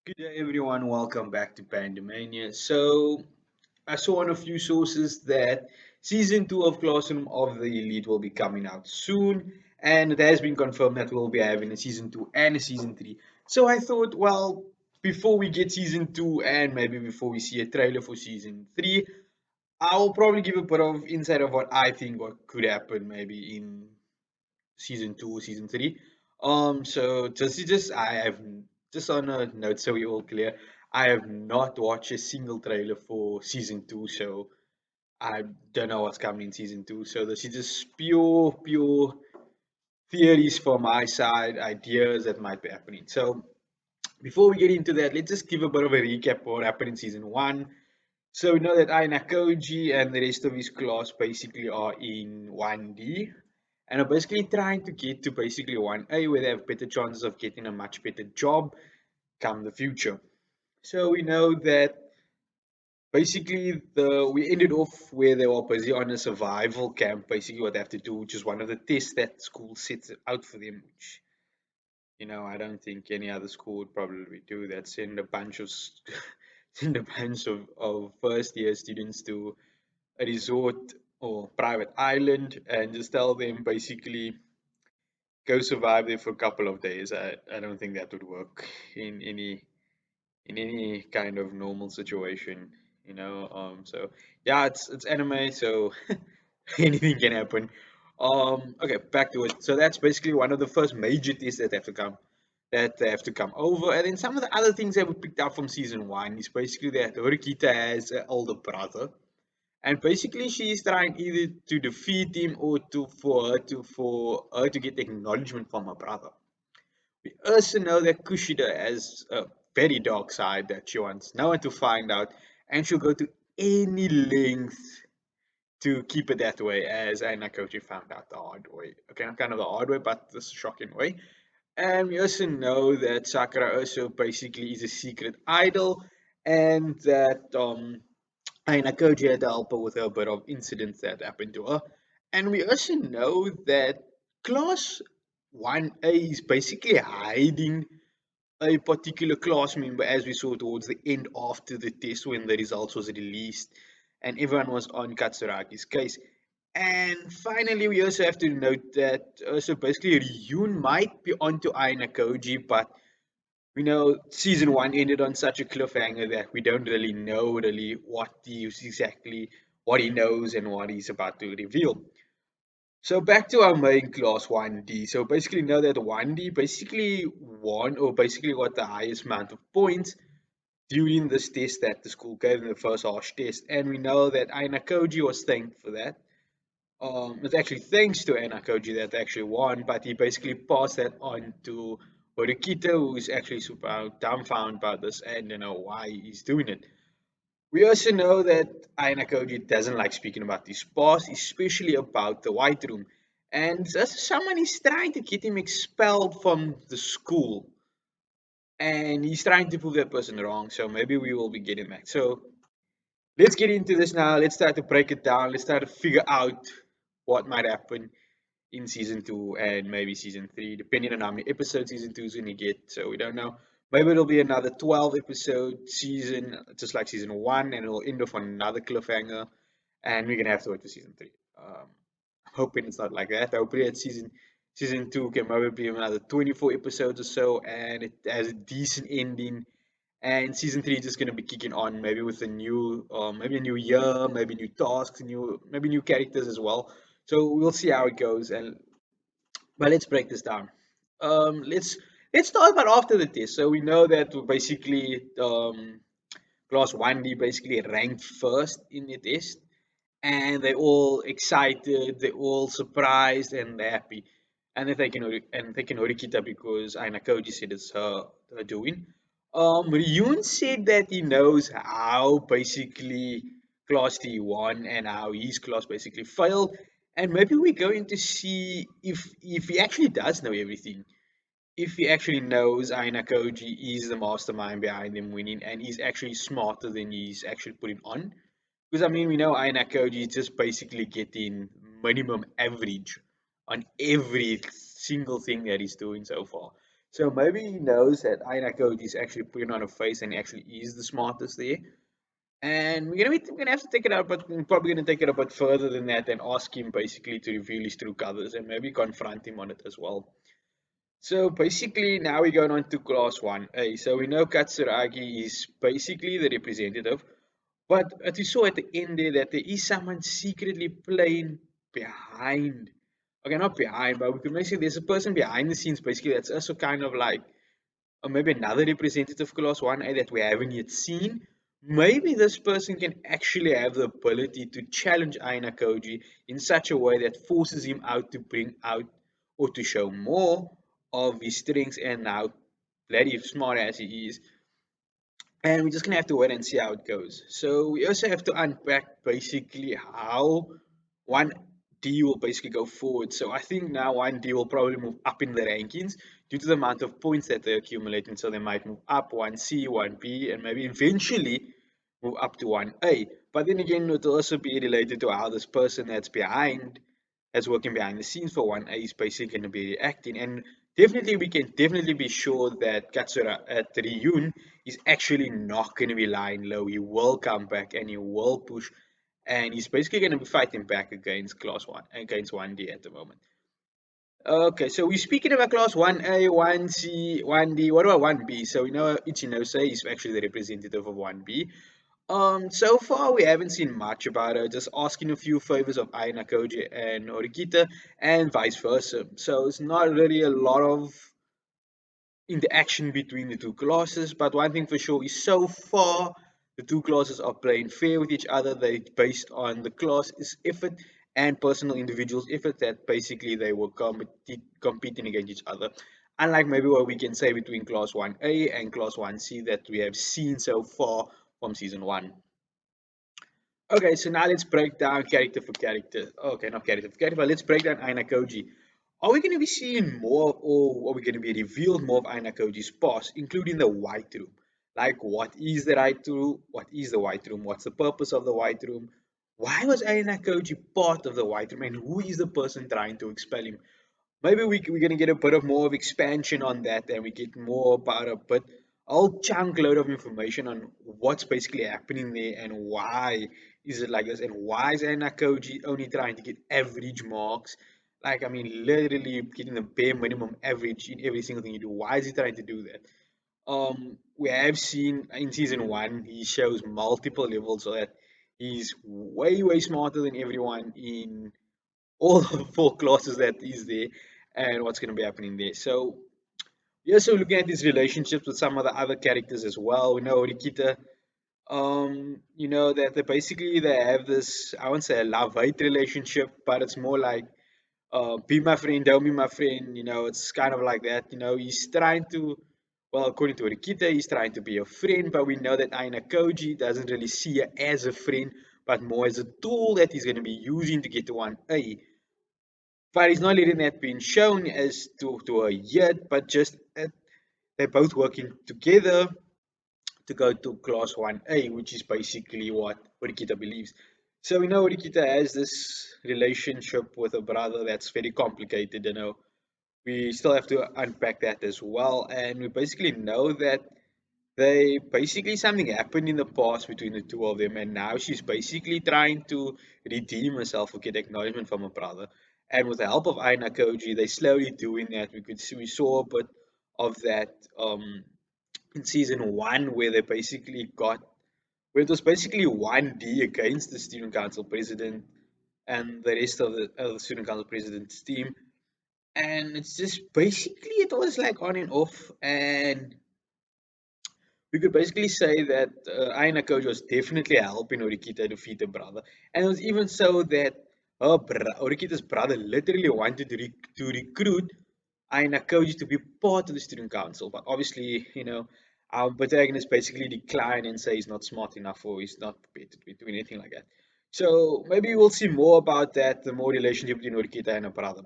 Good day, everyone. Welcome back to Pandemania. So, I saw on a few sources that season two of Classroom of the Elite will be coming out soon, and it has been confirmed that we'll be having a season two and a season three. So, I thought, well, before we get season two and maybe before we see a trailer for season three, I will probably give a bit of insight of what I think what could happen maybe in season two, season three. So just I have just on a note so we all clear. I have not watched a single trailer for season two, so I don't know what's coming in season two. So this is just pure theories from my side, ideas that might be happening. So before we get into that, let's just give a bit of a recap of what happened in season one. So we know that Ainakoji and the rest of his class basically are in 1D and are basically trying to get to basically 1A where they have better chances of getting a much better job come the future. So we know that basically the we ended off where they were busy on a survival camp, basically what they have to do, which is one of the tests that school sets out for them, which I don't think any other school would probably do that. Send a bunch of send a bunch of first year students to a resort or private island and just tell them basically go survive there for a couple of days. I don't think that would work in any kind of normal situation. So yeah, it's anime, so anything can happen. Okay, back to it. So that's basically one of the first major tests that they have to come over. And then some of the other things that we picked up from season one is basically that Horikita has an older brother. And basically she's trying either to defeat him or for her to get acknowledgement from her brother. We also know that Kushida has a very dark side that she wants no one to find out, and she'll go to any length to keep it that way, as Nakoji found out the hard way. Okay, not kind of the hard way, but the shocking way. And we also know that Sakura also basically is a secret idol, and that Nakoji had to help her with a bit of incidents that happened to her. And we also know that Class 1A is basically hiding a particular class member, as we saw towards the end after the test when the results was released and everyone was on Katsuraki's case. And finally, we also have to note that so basically Ryun might be onto Aina Koji, but we know season one ended on such a cliffhanger that we don't really know really what he is exactly what he knows and what he's about to reveal. So back to our main class 1D. So basically know that 1D basically won or basically got the highest amount of points during this test that the school gave in the first harsh test. And we know that Aina Koji was thanked for that. It's actually thanks to Aina Koji that they actually won, but he basically passed that on to Horikita, who is actually super dumbfounded about this and why he's doing it. We also know that Aina Koji doesn't like speaking about his past, especially about the White Room. And someone is trying to get him expelled from the school. And he's trying to prove that person wrong. So maybe we will be getting back. So let's get into this now. Let's start to break it down. Let's start to figure out what might happen in season two and maybe season three, depending on how many episodes season two is going to get. So we don't know. Maybe it'll be another 12 episode season, just like season one, and it'll end off on another cliffhanger, and we're gonna have to wait for season three. Hoping it's not like that. Hopefully, it's season two can maybe be another 24 episodes or so, and it has a decent ending. And season three is just gonna be kicking on, maybe with maybe a new year, maybe new tasks, maybe new characters as well. So we'll see how it goes. And but let's break this down. Let's start about after the test. So we know that basically class 1D basically ranked first in the test, and they're all excited, they're all surprised and they're happy. And they're taking Horikita because Aina Koji said it's her doing. Ryun said that he knows how basically class T won and how his class basically failed. And maybe we're going to see if he actually does know everything. If he actually knows Aina Koji is the mastermind behind them winning and he's actually smarter than he's actually putting on. Because I mean, we know Aina Koji is just basically getting minimum average on every single thing that he's doing so far. So maybe he knows that Aina Koji is actually putting on a face and actually is the smartest there. And we're gonna have to take it out, but we're probably gonna take it a bit further than that and ask him basically to reveal his true colors and maybe confront him on it as well. So basically now we're going on to class 1A. So we know Katsuragi is basically the representative, but as we saw at the end there that there is someone secretly playing behind. Okay, not behind, but we could maybe say there's a person behind the scenes basically that's also kind of like or maybe another representative class 1A that we haven't yet seen. Maybe this person can actually have the ability to challenge Aina Koji in such a way that forces him out to bring out or to show more of his strengths and how bloody smart as he is. And we're just gonna have to wait and see how it goes. So we also have to unpack basically how 1D will basically go forward. So I think now 1D will probably move up in the rankings due to the amount of points that they're accumulating. So they might move up 1C, 1B, and maybe eventually move up to 1A. But then again, it will also be related to how this person that's working behind the scenes for 1A is basically going to be reacting. And definitely, we can definitely be sure that Katsura at Ryun is actually not going to be lying low. He will come back and he will push, and he's basically going to be fighting back against Class 1, against 1D at the moment. Okay, so we're speaking about Class 1A, 1C, 1D. What about 1B? So we know Ichinose is actually the representative of 1B. So far we haven't seen much about her, just asking a few favors of Ai Nakoji and Orikita, and vice versa. So it's not really a lot of interaction between the two classes, but one thing for sure is so far the two classes are playing fair with each other. They based on the class's effort and personal individuals' effort that basically they were competing against each other. Unlike maybe what we can say between Class 1A and Class 1C that we have seen so far from Season 1. Okay, so now let's break down character for character. Okay, not character for character, but let's break down Aina Koji. Are we going to be seeing more, or are we going to be revealed more of Aina Koji's past, including the White Room? Like, what is the White Room? What is the White Room? What's the purpose of the White Room? Why was Aina Koji part of the White Room, and who is the person trying to expel him? Maybe we're going to get a bit of more of expansion on that and we get more about a bit a whole chunk load of information on what's basically happening there and why is it like this and why is Anna Koji only trying to get average marks, like I mean literally getting the bare minimum average in every single thing you do. Why is he trying to do that? We have seen in season 1 he shows multiple levels so that he's way smarter than everyone in all the four classes that is there and what's going to be happening there. So we're also looking at these relationships with some of the other characters as well. We know Rikita, you know that they have this, I won't say a love-hate relationship, but it's more like be my friend, don't be my friend. You know, it's kind of like that. You know, he's trying to, well, according to Rikita, he's trying to be a friend, but we know that Aina Koji doesn't really see her as a friend, but more as a tool that he's going to be using to get to 1A. But he's not letting that being shown as to her yet, but just they're both working together to go to class 1A, which is basically what Rikita believes. So we know Rikita has this relationship with a brother that's very complicated, you know. We still have to unpack that as well, and we basically know that they basically something happened in the past between the two of them, and now she's basically trying to redeem herself or get acknowledgement from her brother. And with the help of Aina Koji, they slowly doing that. We saw a bit of that in season 1 where they basically got where it was basically 1D against the student council president and the rest of the student council president's team. And it's just basically it was like on and off, and we could basically say that Aina Koji was definitely helping Orikita defeat her brother. And it was even so that Orikita's brother literally wanted to recruit Aina Koji to be part of the student council. But obviously, you know, our protagonist basically declined and say he's not smart enough or he's not prepared to be doing anything like that. So maybe we'll see more about that, the more relationship between Orikita and her brother.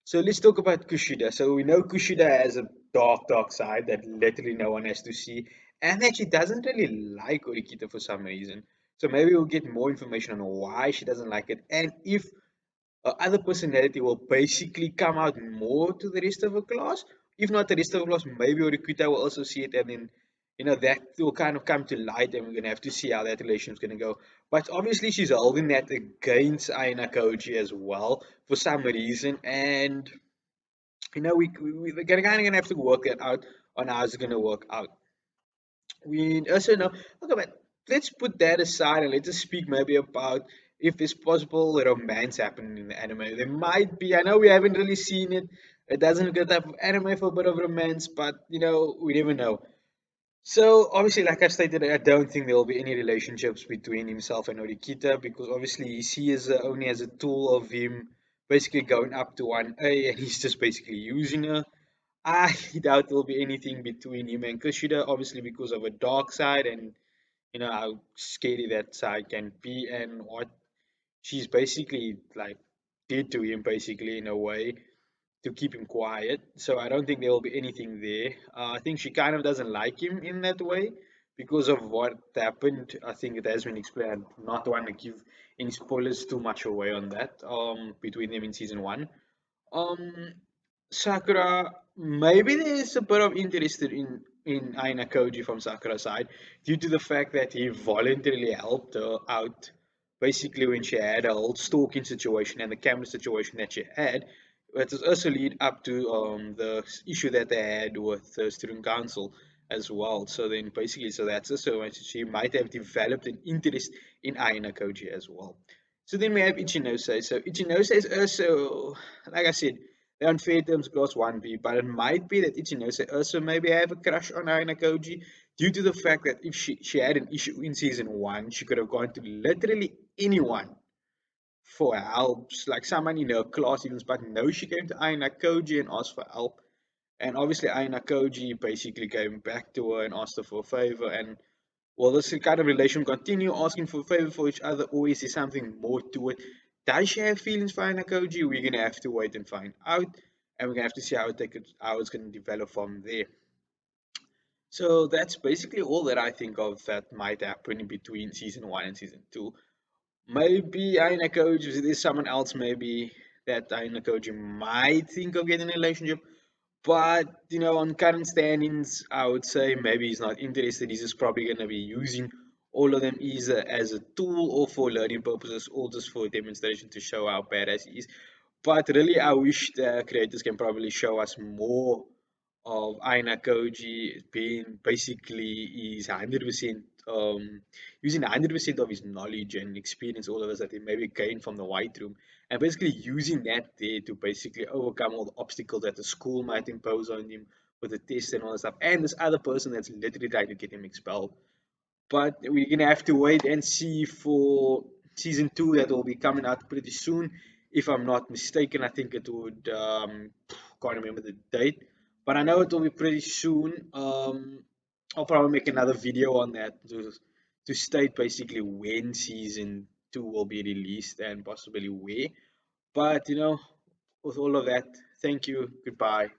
So let's talk about Kushida. So we know Kushida has a dark side that literally no one has to see, and that she doesn't really like Orikita for some reason. So maybe we'll get more information on why she doesn't like it, and if other personality will basically come out more to the rest of her class, if not the rest of the class, maybe Orikuta will also see it, and then that will kind of come to light, and we're gonna have to see how that relationship's gonna go. But obviously, she's holding that against Aina Koji as well for some reason, and we're gonna have to work that out on how it's gonna work out. We also know, okay, but let's put that aside and let's just speak maybe about if there's possible romance happening in the anime. There might be. I know we haven't really seen it. It doesn't look the type of anime for a bit of romance, but we never know. So obviously, like I stated, I don't think there will be any relationships between himself and Orikita because obviously he sees her only as a tool of him basically going up to 1A and he's just basically using her. I doubt there'll be anything between him and Kushida, obviously because of a dark side and how scary that side can be and what she's basically like did to him basically in a way to keep him quiet. So I don't think there will be anything there. I think she kind of doesn't like him in that way because of what happened. I think it has been explained. Not want to give any spoilers too much away on that. Between them in season one. Um, Sakura, maybe there's a bit of interest in Aina Koji from Sakura's side due to the fact that he voluntarily helped her out basically when she had a whole stalking situation and the camera situation that she had. It was also lead up to the issue that they had with the student council as well. So then basically, so that's also when she might have developed an interest in Aina Koji as well. So then we have Ichinose. So Ichinose is also, like I said, they're on fair terms class 1B, but it might be that Ichinose also maybe have a crush on Aina Koji due to the fact that if she had an issue in season 1, she could have gone to literally anyone for help, like someone in her class even, but no, she came to Aina Koji and asked for help. And obviously Aina Koji basically came back to her and asked her for a favor, and will this kind of relation continue asking for a favor for each other, or is there something more to it? Does she have feelings for Anakoji? We're gonna have to wait and find out, and we're gonna have to see how it's gonna develop from there. So that's basically all that I think of that might happen in between season one and season two. Maybe Anakoji, there's someone else maybe that Anakoji might think of getting a relationship, but on current standings, I would say maybe he's not interested. He's just probably going to be using all of them either as a tool or for learning purposes or just for demonstration to show how badass he is. But really, I wish the creators can probably show us more of Aina Koji being basically is 100% using 100% of his knowledge and experience, all of us that he maybe gained from the White Room, and basically using that there to basically overcome all the obstacles that the school might impose on him with the tests and all that stuff, and this other person that's literally trying to get him expelled. But we're gonna have to wait and see for season two that will be coming out pretty soon. If I'm not mistaken, I think it would can't remember the date, but I know it will be pretty soon. I'll probably make another video on that to state basically when season two will be released and possibly where. But with all of that, thank you. Goodbye.